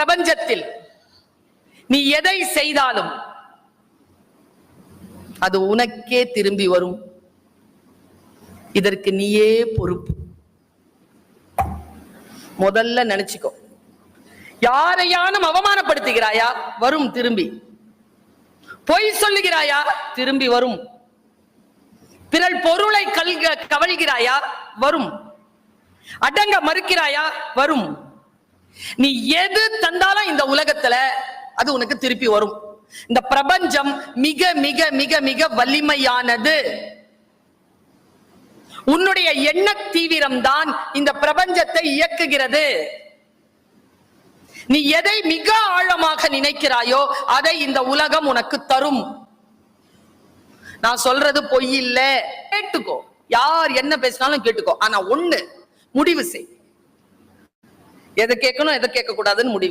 பிரபஞ்சத்தில் நீ எதை செய்தாலும் அது உனக்கே திரும்பி வரும். இதற்கு நீயே பொறுப்பு. முதல்ல நினைச்சுக்கோ. யாரையானும் அவமானப்படுத்துகிறாயா? வரும் திரும்பி. பொய் சொல்லுகிறாயா? திரும்பி வரும். பிறர் பொருளை கவழ்கிறாயா? வரும். அடங்க மறுக்கிறாயா? வரும். நீ எது தந்தாலும் இந்த உலகத்துல அது உனக்கு திருப்பி வரும். இந்த பிரபஞ்சம் மிக மிக மிக மிக வலிமையானது. உன்னுடைய எண்ண தீவிரம் தான் இந்த பிரபஞ்சத்தை இயக்குகிறது. நீ எதை மிக ஆழமாக நினைக்கிறாயோ அதை இந்த உலகம் உனக்கு தரும். நான் சொல்றது பொய் இல்ல, கேட்டுக்கோ. யார் என்ன பேசினாலும் கேட்டுக்கோ. ஆனா ஒண்ணு முடிவு செய். எதை கேட்கணும் எதை கேட்க கூடாதுன்னு முடிவு.